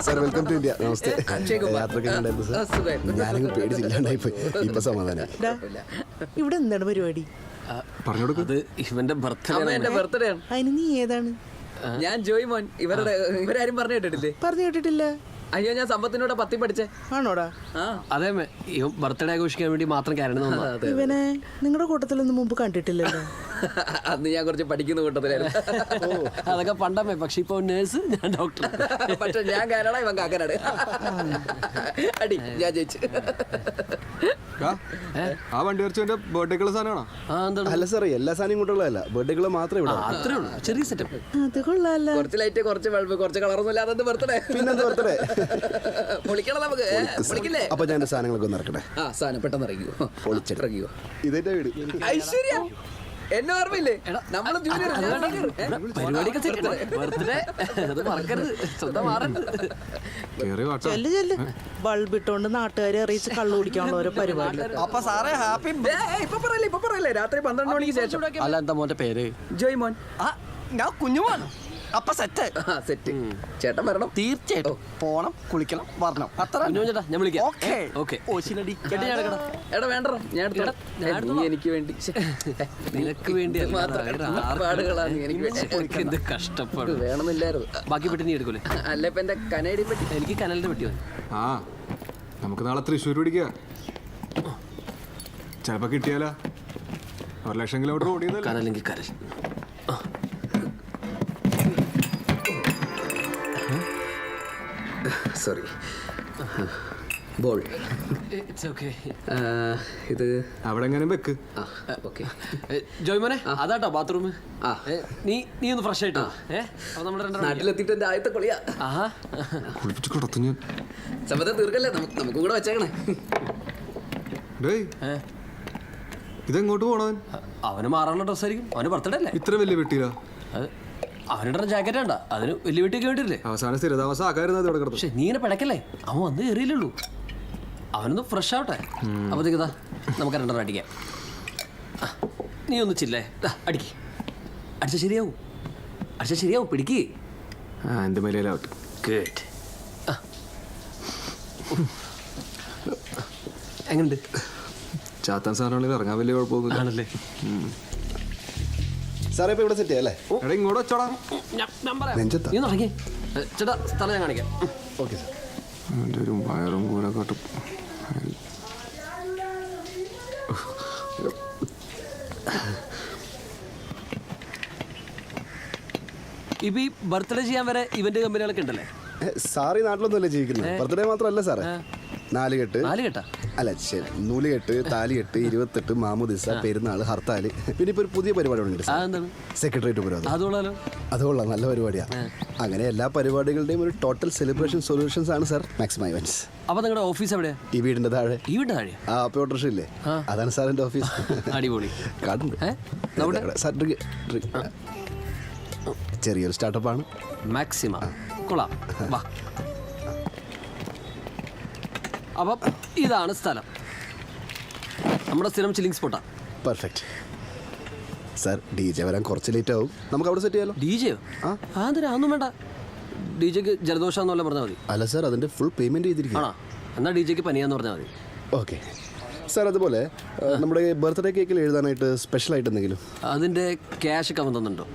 Sir welcome to India. നമസ്തേ. യാത്രയൊക്കെ ഉണ്ടായിരുന്നു സാർ. ഞാനങ്ങ് പേടിച്ചില്ലാണ്ടായി പോയി. ഇപ്പൊ സമാധാനം. ഇവിടെ എന്താണ് പരിപാടി? പറഞ്ഞോട്. ഇവന്റെ ബർത്ത്ഡേ ആണ്. അതിന് നീ ഏതാണ്? ഞാൻ ജോയ്മോൻ. ഇവരാരും പറഞ്ഞു കേട്ടിട്ടില്ലേ? പറഞ്ഞു കേട്ടിട്ടില്ല. അയ്യോ, ഞാൻ സമ്പത്തിനോട് 10 പഠിച്ചേ. ആണോടാ? അതെ, ബർത്ത്ഡേ ആഘോഷിക്കാൻ വേണ്ടി മാത്രം കാരണം. ഇവനെ നിങ്ങളുടെ കൂട്ടത്തിലൊന്നും മുമ്പ് കണ്ടിട്ടില്ലല്ലോ. അന്ന് ഞാൻ കുറച്ച് പഠിക്കുന്ന കൂട്ടത്തിലായിരുന്നു. അതൊക്കെ പണ്ടമ്മേ. പക്ഷെ ഇപ്പൊ നേഴ്സ്, ഞാൻ ഡോക്ടർ. പക്ഷെ ഞാൻ കാനഡ, ഇവൻ കാക്കനാട്. അടി, ഞാൻ ജയിച്ചു. ആ വണ്ടി വരച്ചതിന്റെ ബർത്ത്ഡേക്കുള്ള സാധനമാണോ? അല്ല സാറേ, എല്ലാ സാധനം ഇങ്ങോട്ടുള്ളതല്ല, ബർത്ത്ഡേക്കുള്ള മാത്രമേ ഇവിടെ. അത്രേ ഉള്ളൂ, ചെറിയ സെറ്റപ്പ്. അത് കൊള്ളാല്ല. കുറച്ച് ലൈറ്റ്, കുറച്ച് ബൾബ്, കുറച്ച് കളറൊന്നും ഇല്ലാതെ ബർത്ത്ഡേ. പിന്നെന്ത് ബർത്ത്ഡേ? പൊളിക്കണം നമുക്ക്. പൊളിക്കില്ലേ? അപ്പൊ ഞാൻ എന്റെ സാധനങ്ങളൊക്കെ ഒന്ന് ഇറക്കട്ടെ. സാധനം പെട്ടെന്ന് ഇറങ്ങിയോ? പൊളിച്ചിറങ്ങിയോ? ഇതെന്റെ വീട്. ഐശ്വര്യ, എന്നെ ഓർമ്മയില്ലേ? നമ്മള് പരിപാടിയൊക്കെ ബർത്ത്ഡേ, അത് മറക്കരുത്. സ്വന്തം മാറരുത്. ബൾബ് ഇട്ടോണ്ട് നാട്ടുകാരെ അറിയിച്ച് കള്ളു കുടിക്കാനുള്ള ഓരോ പരിപാടി. അപ്പൊ സാറേ ഹാപ്പി. ഇപ്പൊ പറയല്ലേ, രാത്രി 12 മണിക്ക് ശേഷം. അല്ല, എന്താ മോന്റെ പേര്? ജോയ്മോൻ. ഞാൻ കുഞ്ഞുമോൻ. അപ്പൊ സെറ്റ്. സെറ്റ്. ചേട്ടൻ വരണം. തീർച്ചയായിട്ടും പോണം, കുളിക്കണം, വരണം. അത്ര ചേട്ടാ, ഞാൻ വിളിക്കാം. ഓക്കെ. എടാ വേണ്ട, ഞാൻ എനിക്ക് വേണ്ടി, നിനക്ക് വേണ്ടി പാടുകളാണ്. എനിക്ക് കഷ്ടപ്പാട് വേണമെന്നില്ലായിരുന്നു. ബാക്കി പെട്ടി നീ എടുക്കൂലേ? അല്ല, ഇപ്പൊ എന്റെ കനേഡിയെ പറ്റി. എനിക്ക് കനലിന്റെ പെട്ടി മതി. നമുക്ക് നാളെ തൃശ്ശൂർ പിടിക്കുക. ചിലപ്പോ കിട്ടിയാലോ 1,00,000 കിലോമീറ്റർ ഓടിയത്. കനലെങ്കിൽ കനൽ. സോറി. ബോൾ. ഇത് അവിടെ എങ്ങനെ വെക്ക്. ജോയ്മോനെ, അതാട്ടോ ബാത്റൂം. നീ ഒന്ന് ഫ്രഷ് ആയിട്ടോ. നാട്ടിലെത്തിയിട്ട് എന്റെ ആദ്യത്തെ കളിയാ. സമ്മതം തീർക്കല്ലേ, നമുക്ക് കൂടെ വെച്ചേക്കണേ. ഇതെങ്ങോട്ട് പോണവൻ? അവന് മാറാനുള്ള ഡ്രസ്സായിരിക്കും. അവന് ബർത്ത്ഡേ അല്ലേ? ഇത്ര വലിയ വെട്ടിയില്ല. അവനിടുന്ന ജാക്കറ്റ് വേണ്ട, അതിന് വലിയ വീട്ടിലേക്ക് വേണ്ടിയില്ലേ? അവസാനം സ്ഥിരതാമസം ആക്കാരുന്നത് ഇവിടെ കിടന്നു. പക്ഷെ നീ ഇങ്ങനെ പിടക്കല്ലേ, അവൻ വന്ന് കയറിയില്ലുള്ളൂ. അവനൊന്ന് ഫ്രഷ് ആവട്ടെ. അപ്പോഴത്തേക്ക് നമുക്ക് 2 അടിക്കാം. നീ ഒന്ന് ചില്ലേ, അടിക്ക്. അടിച്ച ശരിയാവും. പിടിക്ക്. എൻ്റെ മേലാവട്ടെ. ഗുഡ്. എങ്ങനെയുണ്ട്? ചാത്താൻ സാധനങ്ങളിൽ ഇറങ്ങാൻ വലിയ കുഴപ്പമൊന്നുമില്ല. ആണല്ലേ? സാറേ, ഇപ്പൊ ഇവിടെ സെറ്റ് ചെയ്യാം അല്ലേ? ഇങ്ങോട്ട് വെച്ചോടാ. നീ ഇറങ്ങി ചേട്ടാ, സ്ഥലം ഞാൻ കാണിക്കാം. Okay sir. എൻ്റെ ഒരു വയറും കൂരക്കാട്ടും. ഇപ്പൊ ഈ ബർത്ത്ഡേ ചെയ്യാൻ വരെ ഇവന്റ് കമ്പനികളൊക്കെ ഉണ്ടല്ലേ? സാർ ഈ നാട്ടിലൊന്നുമല്ലേ ജീവിക്കുന്നത്? ബർത്ത്ഡേ മാത്രമല്ല സാറേ, 4 കെട്ട്. 4 കെട്ടാ? അല്ല, ശരി, 100 കെട്ട്, താലികെട്ട്, 28 മാമുദിസ, പെരുന്നാൾ, ഹർത്താൽ. പിന്നെ ഇപ്പൊ ഒരു പുതിയ പരിപാടി ഉണ്ട്, സെക്രട്ടേറിയറ്റ് പരിപാടി. അത് കൊള്ളാം, നല്ല പരിപാടിയാണ്. അങ്ങനെ എല്ലാ പരിപാടികളുടെയും ഒരു ടോട്ടൽ സെലിബ്രേഷൻ സൊല്യൂഷൻസ് ആണ് സാർ മാക്സിമം ഇവന്റ്സ്. അപ്പൊ നിങ്ങളുടെ ഓഫീസ് എവിടെയാ? ഈ വീടിന്റെ താഴെ. ആ ഓട്ടോറിക്ഷ ഇല്ലേ, അതാണ് സാറിന്റെ ഓഫീസ്. അടിപൊളി. കാർഡുണ്ട് സാർ. ചെറിയൊരു സ്റ്റാർട്ടപ്പാണ്. മാക്സിമ കൊള്ളാം. വാ. അപ്പം ഇതാണ് സ്ഥലം, നമ്മുടെ സ്ഥിരം ചില്ലിങ് സ്പോട്ടാ. Perfect sir. DJ വരാൻ കുറച്ച് ലേറ്റ് ആവും, നമുക്ക് അവിടെ സെറ്റ് ചെയ്യാലോ. DJ? അതൊന്നും വേണ്ട. DJക്ക് ജലദോഷമെന്നല്ല പറഞ്ഞാൽ മതി. അല്ല സാർ, അതിന്റെ ഫുൾ പേയ്മെന്റ് ചെയ്തിരിക്കും. എന്നാൽ DJക്ക് പനിയാന്ന് പറഞ്ഞാൽ മതി. Okay sir. അതുപോലെ നമ്മുടെ ബർത്ത്ഡേ കേക്കിൽ എഴുതാനായിട്ട് സ്പെഷ്യൽ ആയിട്ട് എന്തെങ്കിലും? അതിന്റെ ക്യാഷ് ഒക്കെ അവൻ തന്നിട്ടുണ്ടോ?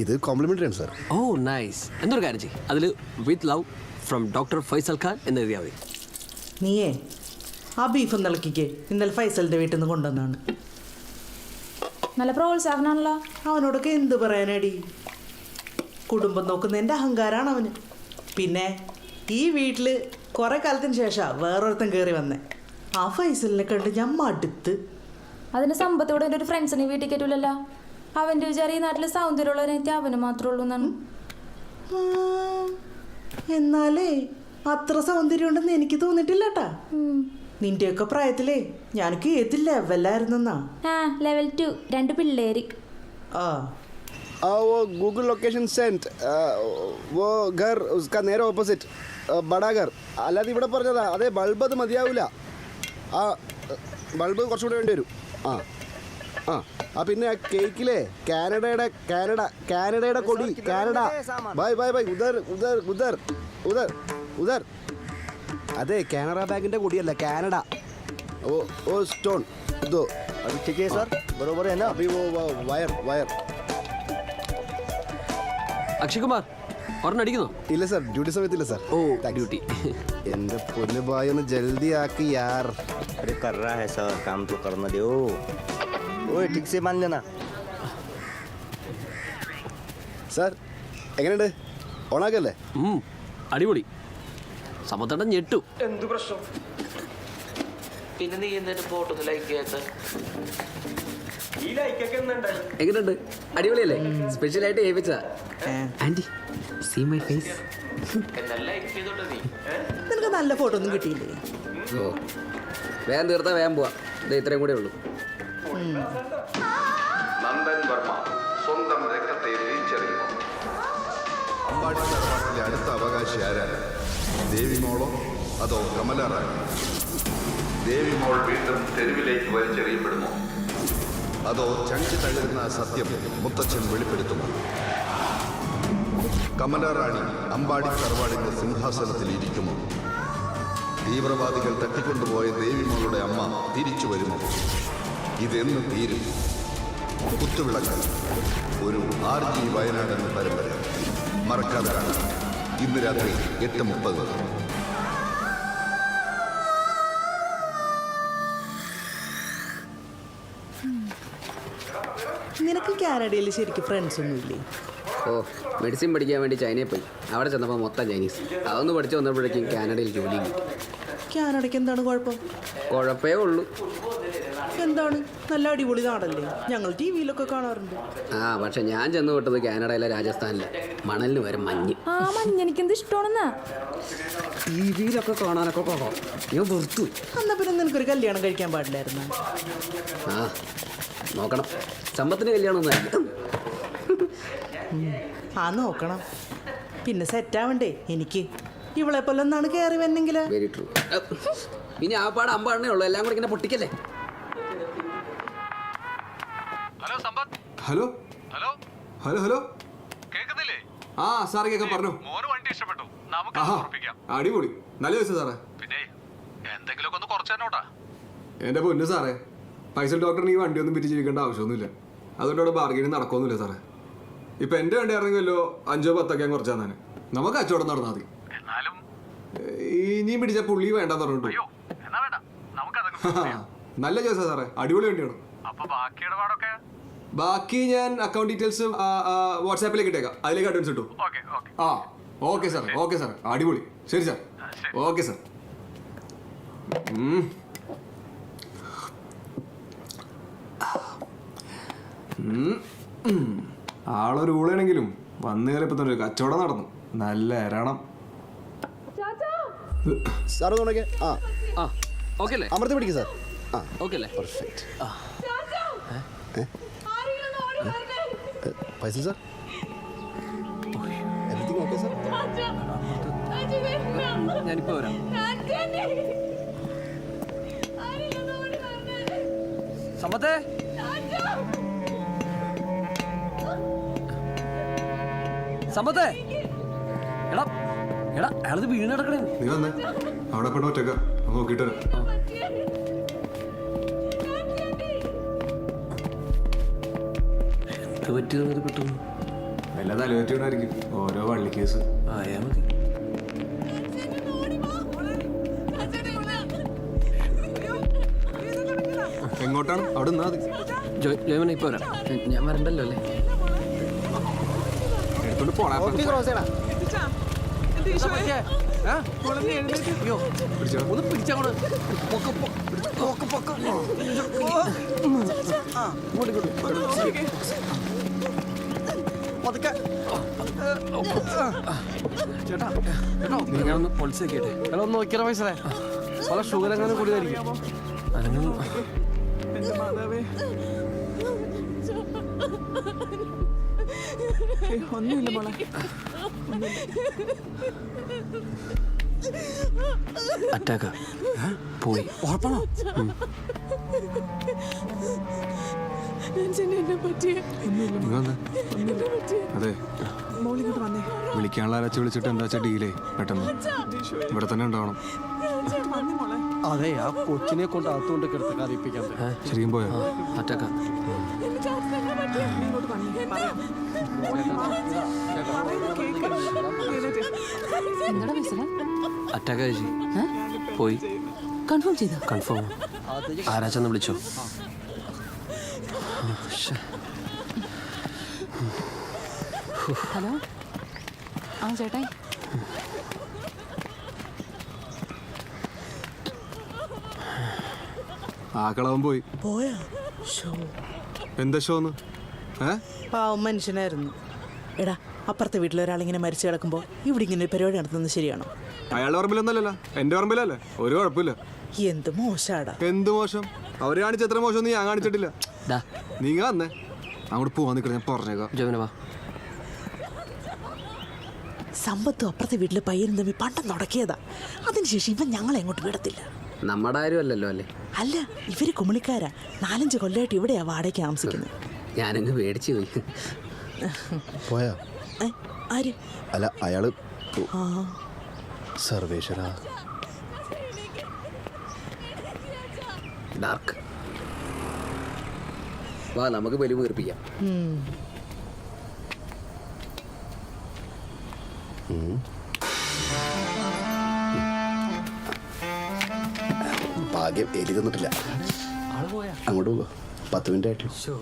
ഇത് കോംപ്ലിമെന്ററി ആണ് സാർ. ഓ നൈസ്. എന്തൊരു കാര്യം ചെയ്യും, അതിൽ with love from doctor Faisal Khan എന്ന് എഴുതിയാൽ മതി. നീയേ ആ ബീഫ് നിളക്കിക്ക്, ഇന്നലെ ഫൈസലിന്റെ വീട്ടിൽ നിന്ന് കൊണ്ടുവന്നാണ്. നല്ല പ്രോത്സാഹനമാണല്ലോ. അവനോടൊക്കെ എന്ത് പറയാനടി, കുടുംബം നോക്കുന്നതിൻ്റെ അഹങ്കാരമാണ് അവന്. പിന്നെ ഈ വീട്ടിൽ കുറെ കാലത്തിന് ശേഷം വേറൊരുത്തൻ കയറി വന്നേ. ആ ഫൈസലിനെ കണ്ട് ഞാൻ മടുത്ത്. അതിന് സമ്പത്തോടെ എൻ്റെ ഒരു ഫ്രണ്ട്സിനെ വീട്ടിൽ കയറ്റൂലല്ലോ. അവൻ്റെ വിചാരം ഈ നാട്ടിൽ സൗന്ദര്യമുള്ളവരെത്തി അവന് മാത്രമേ ഉള്ളൂ എന്നാണ്. എന്നാലേ അത്ര സൗന്ദര്യം ഉണ്ടെന്ന് എനിക്ക് തോന്നിട്ടില്ല കേട്ടാ. നിന്റെയൊക്കെ പ്രായത്തിലേ ഞാനൊക്കെ ഏത് ലെവലായിരുന്നാ. ലെവൽ 2, 2 പിള്ളേര്. वो गूगल लोकेशन सेंट वो घर उसका നേരെ ഓപ്പോസിറ്റ് ബഡാ ഘർ. അല്ലാതെ ഇവിടെ പറഞ്ഞതാ. അതെ, ബൾബ് അത് മതിയാവില്ല. ആ ബൾബ് കുറച്ചുകൂടെ വേണ്ടി വരും. ആ പിന്നെ ആ കേക്കിലെ കാനഡയുടെ കൊടി കാനഡ ബൈ ബൈ ബൈ ഉദർ ഉദർ ഉദർ ഉദർ ഉദർ അതെ കാനറ ബാങ്കിന്റെ കൊടിയല്ല കാനഡ ഓ ഓ സ്റ്റോൺ ഇതോ अभी ठीक है सर बरोबर है ना അഭി ഓ വയർ വയർ അക്ഷയ് കുമാർ ഒരെണ്ണം അടിക്കുന്നോ? ഇല്ല സാർ ഡ്യൂട്ടി സമയത്തില്ല സാർ ഓ Thanks. ഡ്യൂട്ടി. എന്റെ പൊന്നു ബായ് ഒന്ന് ജൽദി ആക്കി യാർ अरे कर रहा है सर काम तो करना दो ओए ठीक से मान लेना സാർ എങ്ങനെയുണ്ട് ഓണാക്കല്ലേ? അടിപൊളി. സമത്തട്ടൻ ഞെട്ടു. എന്ത് പ്രശ്നം? പിന്നെ നീ എന്തിനു ഫോട്ടോ ലൈക്ക് ചെയ്യാത്ത? എങ്ങനെയുണ്ട്? അടിപൊളിയല്ലേ? സ്പെഷ്യൽ ആയിട്ട് ഏൽപ്പിച്ചതാ. Aunty see my face. നിനക്ക് നല്ല ഫോട്ടോ ഒന്നും കിട്ടിയില്ലേ? ഓ വേഗം തീർത്താ വേഗം പോവാ. ഇത് ഇത്രയും കൂടെ ഉള്ളൂ. നന്ദൻ വർമ്മ സ്വന്തം രക്തത്തെ തിരിച്ചറിയുമോ? അമ്പാടി തറവാട്ടിലെ അടുത്ത അവകാശി ആരാണ്? ദേവിമോളോ അതോ കമലാറാണി? ദേവിമോൾ വീണ്ടും തെരുവിലേക്ക് വലിച്ചെറിയപ്പെടുമോ അതോ ചങ്കി തകരുന്ന സത്യം മുത്തച്ഛൻ വെളിപ്പെടുത്തുമോ? കമലാറാണി അമ്പാടി തറവാടിന്റെ സിംഹാസനത്തിൽ ഇരിക്കുമോ? തീവ്രവാദികൾ തട്ടിക്കൊണ്ടുപോയ ദേവിമോളുടെ അമ്മ തിരിച്ചു വരുമോ? ഇതെന്ന് തീരും. കുത്തുവിളക്ക് ഒരു RG വയനാട് എന്ന പരമ്പര മറക്കാതെ കാണാം. ഇന്ന് രാത്രി 8:30. നിനക്ക് കാനഡയിൽ ശരിക്കും ഫ്രണ്ട്സ് ഒന്നും ഇല്ലേ? ഓ മെഡിസിൻ പഠിക്കാൻ വേണ്ടി ചൈനയിൽ പോയി. അവിടെ ചെന്നപ്പോൾ മൊത്തം ചൈനീസ്. അതൊന്ന് പഠിച്ചു വന്നപ്പോഴേക്കും കാനഡയിൽ ജോലി കിട്ടി. കാനഡയ്ക്ക് എന്താണ് കുഴപ്പം? കുഴപ്പമേ ഉള്ളൂ. എന്താണ്? നല്ല അടിപൊളി നാടല്ലേ, ഞങ്ങൾ TV-യിലൊക്കെ കാണാറുണ്ട്. ആ പക്ഷെ ഞാൻ ചെന്ന് വിട്ടത് കാനഡയിലെ രാജസ്ഥാനിലെ മണലിന് വരെ മഞ്ഞ്. ആ മഞ്ഞ് എനിക്കെന്ത് ഇഷ്ടമാണെന്നാ. TV-യിലൊക്കെ കാണാനൊക്കെ കൊള്ളാം. ഞാൻ വെറുത്തു. എന്നാ പിന്നെ നിനക്കൊരു കല്യാണം കഴിക്കാൻ പാടില്ലായിരുന്നു? ആ നോക്കണം. സമ്പത്തിന് കല്യാണം ഒന്നല്ല. ആ നോക്കണം. പിന്നെ സെറ്റാവണ്ടേ എനിക്ക്? ഇവളെ പോലെ ഒന്നാണ് കയറി വന്നെങ്കിൽ. Very true. ഇനി ആ പാട് അമ്പാടനേ ഉള്ളൂ. എല്ലാം കൂടെ ഇങ്ങനെ പൊട്ടിക്കല്ലേ. ഹലോ ഹലോ ഹലോ ഹലോ കേൾക്കുന്നില്ലേ? ആ സാറേ കേൾക്കാൻ പറഞ്ഞു. മോന് വണ്ടി ഇഷ്ടപ്പെട്ടു. നമുക്ക് ആഹാ ഉറപ്പിക്കാം. അടിപൊളി നല്ല ദിവസം സാറേ. പിന്നെ എന്തെങ്കിലുമൊക്കെ ഒന്ന് കുറച്ച് തന്നോട്ടാ. എൻ്റെ പൊന്നു സാറേ പൈസ ഡോക്ടറിന് ഈ വണ്ടിയൊന്നും പിരിച്ച് ജീവിക്കേണ്ട ആവശ്യമൊന്നുമില്ല. അതുകൊണ്ട് അവിടെ ബാർഗൈനിങ് നടക്കൊന്നുമില്ല സാറേ. ഇപ്പം എൻ്റെ വണ്ടി ഇറങ്ങിയല്ലോ 5-10 കുറച്ചാൽ ഞാൻ നമുക്ക് കച്ചവടം നടന്നാൽ മതി. എന്നാലും ഇനിയും പിടിച്ച പുള്ളി വേണ്ടെന്ന് പറഞ്ഞിട്ടു. അയ്യോ എന്നാ വേണ്ട, നമുക്കതൊക്കെ നല്ല ചോദിച്ചാ സാറേ, അടിപൊളി വണ്ടിയാണ്. അപ്പൊ ബാക്കി ഇടപാടൊക്കെ ബാക്കി ഞാൻ അക്കൗണ്ട് ഡീറ്റെയിൽസ് വാട്സാപ്പിലേക്ക് ഇട്ടേക്കാം. അതിലേക്ക് അഡ്വാൻസ് ഇട്ടു. Okay okay. ആ ഓക്കെ സാർ ഓക്കെ സാർ അടിപൊളി. ശരി സാർ ഓക്കെ സാർ. ആളൊരു ഊളാണെങ്കിലും വന്നു കയറിയപ്പോ തന്നെ ഒരു കച്ചവടം നടന്നു. നല്ല എരണം. സാർ ഒന്ന് തുടങ്ങിയ ആ ഓക്കെ അല്ലേ? അമൃത പിടിക്കും സാർ. ആ ഓക്കെ അല്ലേ? Perfect. Faisal sir everything okay sir? ഞാനിപ്പോ വരാം. സമ്പത്തേ സമ്പത്തേ എടാ എടാ അയാളത് വീണ് കിടക്കണേ. നീ വന്നേ അവിടെ പെണ്ണ ഒറ്റക്ക നോക്കിട്ട് എന്ത് പറ്റിയത് കിട്ടുന്നു? എല്ലാ തലവേറ്റുകൊണ്ടായിരിക്കും ഓരോ വള്ളി കേസ്. ആയാ മതി. എങ്ങോട്ടാണ്? അവിടെ നിന്നാ മതി. ജോയ്മന ഇപ്പൊ വരാം. ഞാൻ വരണ്ടല്ലോ അല്ലേ? എടുത്തോണ്ട് പോണാ. ഒന്ന് പിടിച്ചങ്ങോട്ട്. ചേട്ടാ കേട്ടോ ഞാനൊന്ന് പൊളിച്ച് കേട്ടെ. ഒന്ന് നോക്കിയാ പൈസ പല ഷുഗർ അങ്ങനെ കൂടിയതായിരിക്കും. ഒന്നുമില്ല മോളെ. അറ്റാക്ക പോയി. ഉറപ്പാണോ? നിങ്ങൾ വന്നേ. അതെ വിളിക്കാനുള്ള അരച്ച് വിളിച്ചിട്ട് എന്താ വെച്ചാൽ ഡീലേ പെട്ടെന്ന് ഇവിടെ തന്നെ ഉണ്ടാവണം. അതെ ആ കൊച്ചിനെ കൊണ്ട് അകത്തുകൊണ്ട് കിടത്ത് കറിയിപ്പിക്കാൻ ശരിക്കും പോയോ? അറ്റാക്ക അറ്റാക്ക ചേച്ചി പോയി. കൺഫേം ചെയ്ത കൺഫേം. ആരാച്ചെന്ന് വിളിച്ചോ? ഹലോ ആ ചേട്ടായി ആ കളവൻ പോയി. പോയാ ഷോ എന്താ ഷോന്ന്? പാവം മനുഷ്യനായിരുന്നു. എടാ അപ്പുറത്തെ വീട്ടിലൊരാളിങ്ങനെ മരിച്ചു കിടക്കുമ്പോൾ ഇവിടെ ഇങ്ങനെ ഒരു പരിപാടി നടത്തുന്നത് ശരിയാണോ? അയാളുടെ പറമ്പിലൊന്നല്ലല്ലോ, എന്റെ പറമ്പിലല്ലേ. ഒരു കുഴപ്പമില്ല. എന്ത് മോശാടാ. എന്ത് മോശം? അവര് കാണിച്ച എത്ര മോശം ഞാൻ കാണിച്ചിട്ടില്ല. നീങ്ങ വന്നേ, അങ്ങോട്ട് പോവാൻ നിൽക്കണം. ഞാൻ പറഞ്ഞേക്കാം. ജോമിനവാ സമ്പത്തും അപ്പുറത്തെ വീട്ടിലെ പയ്യനും തമ്മിൽ പണ്ടം തുടക്കിയതാ. അതിനുശേഷം ഇവൻ ഞങ്ങളെ എങ്ങോട്ട് വിടത്തില്ല. നമ്മുടെ ആരും അല്ലല്ലോ അല്ലേ? അല്ല, ഇവര് കുമളിക്കാരാ. 4-5 കൊല്ലമായിട്ട് ഇവിടെയാ വാടകയ്ക്ക് താമസിക്കുന്നത്. ഞാനങ്ങ് പേടിച്ചു പോയി. പോയാ? ആര്? അല്ല അയാള് സർവേശ്വര ഡാർക്ക് വാ, നമുക്ക് ബലി വീർപ്പിക്കാം. ഭാഗ്യം എലി തന്നിട്ടില്ല. അങ്ങോട്ട് പോകോ? 10 മിനിറ്റ് ആയിട്ടുള്ളൂ.